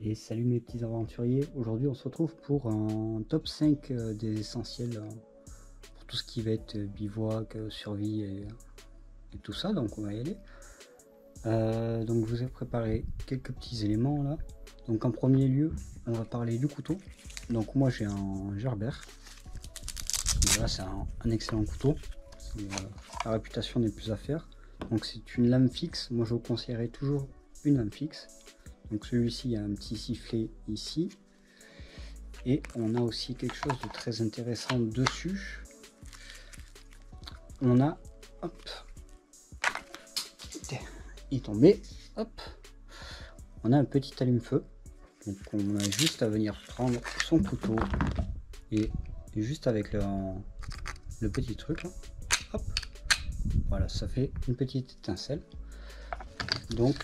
Et salut mes petits aventuriers, aujourd'hui on se retrouve pour un top 5 des essentiels pour tout ce qui va être bivouac, survie et tout ça, donc on va y aller. Donc je vous ai préparé quelques petits éléments là. Donc en premier lieu on va parler du couteau. Donc moi j'ai un Gerber, voilà, c'est un excellent couteau, la réputation n'est plus à faire. Donc c'est une lame fixe, moi je vous conseillerais toujours une lame fixe. Donc celui-ci, il y a un petit sifflet ici. Et on a aussi quelque chose de très intéressant dessus. On a, hop, il est tombé, hop, on a un petit allume-feu. Donc on a juste à venir prendre son couteau et juste avec le petit truc là, hop, voilà, ça fait une petite étincelle. Donc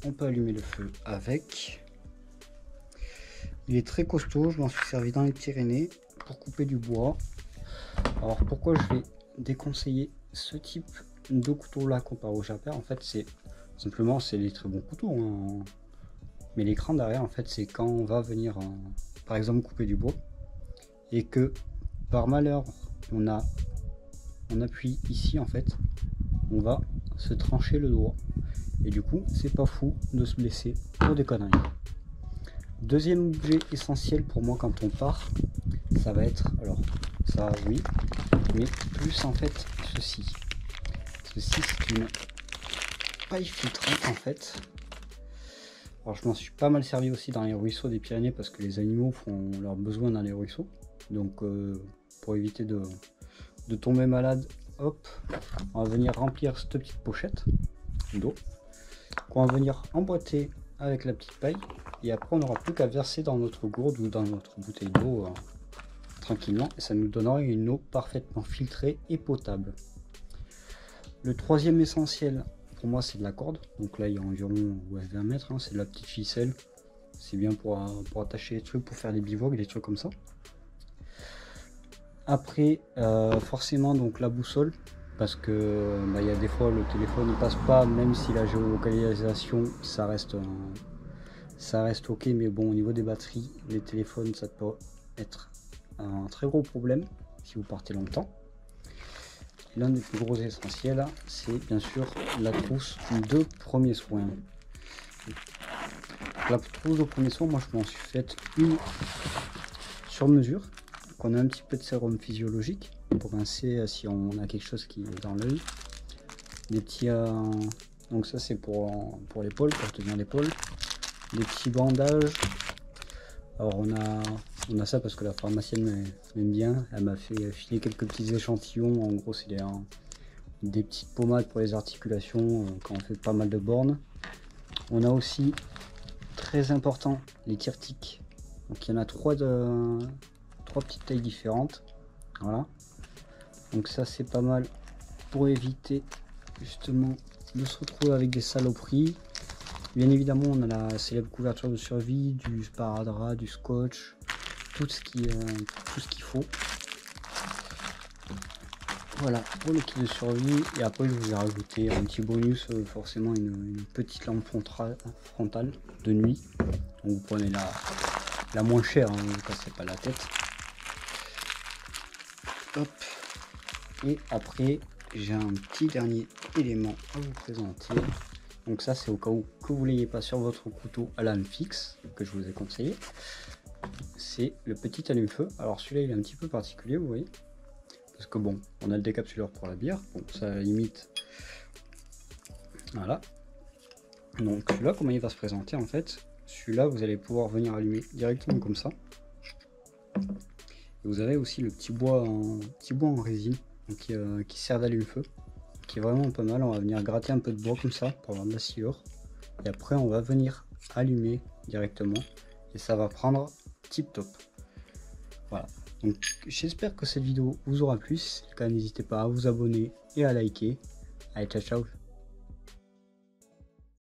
on peut allumer le feu avec. Il est très costaud, je m'en suis servi dans les Pyrénées pour couper du bois. Alors pourquoi je vais déconseiller ce type de couteau là comparé au Gerber? En fait c'est simplement c'est des très bons couteaux, hein. Mais l'écran derrière en fait c'est quand on va venir par exemple couper du bois et que par malheur on appuie ici, en fait on va se trancher le doigt. Et du coup, c'est pas fou de se blesser pour des conneries. Deuxième objet essentiel pour moi quand on part, ça va être, alors ça oui, mais plus en fait ceci. Ceci c'est une paille filtrante en fait. Alors je m'en suis pas mal servi aussi dans les ruisseaux des Pyrénées parce que les animaux font leurs besoins dans les ruisseaux. Donc pour éviter de tomber malade, hop, on va venir remplir cette petite pochette d'eau qu'on va venir emboîter avec la petite paille, et après on n'aura plus qu'à verser dans notre gourde ou dans notre bouteille d'eau tranquillement, et ça nous donnera une eau parfaitement filtrée et potable. Le troisième essentiel pour moi c'est de la corde. Donc là il y a environ 20 mètres, hein, c'est de la petite ficelle, c'est bien pour attacher les trucs, pour faire des bivouacs, des trucs comme ça. Après forcément donc la boussole, parce que il y a des fois le téléphone ne passe pas, même si la géolocalisation ça reste ok, mais bon, au niveau des batteries, les téléphones ça peut être un très gros problème si vous partez longtemps. L'un des plus gros essentiels c'est bien sûr la trousse de premiers soins. La trousse de premiers soins, moi je m'en suis faite une sur mesure, qu'on a un petit peu de sérum physiologique pour rincer si on a quelque chose qui est dans l'œil, des petits donc ça c'est pour l'épaule, pour tenir l'épaule, des petits bandages. Alors on a ça parce que la pharmacienne m'aime bien, elle m'a fait filer quelques petits échantillons. En gros c'est des petites pommades pour les articulations quand on fait pas mal de bornes. On a aussi, très important, les tire-tiques. Donc il y en a trois petites tailles différentes, voilà. Donc ça c'est pas mal pour éviter justement de se retrouver avec des saloperies. Bien évidemment on a la célèbre couverture de survie, du sparadrap, du scotch, tout ce qu'il faut. Voilà pour le kit de survie. Et après je vous ai rajouté un petit bonus, forcément une petite lampe frontale de nuit. Donc vous prenez la moins chère, hein, ne vous cassez pas la tête. Hop. Et après j'ai un petit dernier élément à vous présenter. Donc ça c'est au cas où que vous l'ayez pas sur votre couteau à lame fixe que je vous ai conseillé. C'est le petit allume-feu. Alors celui-là il est un petit peu particulier, vous voyez, parce que bon, on a le décapsuleur pour la bière, bon ça limite, voilà. Donc celui-là, comment il va se présenter en fait, celui-là vous allez pouvoir venir allumer directement comme ça. Et vous avez aussi le petit bois en résine, donc, qui sert d'allume-feu, qui est vraiment pas mal. On va venir gratter un peu de bois comme ça pour avoir de la silure, et après on va venir allumer directement et ça va prendre tip top. Voilà, donc j'espère que cette vidéo vous aura plu. Si c'est le cas, n'hésitez pas à vous abonner et à liker. Allez, ciao ciao.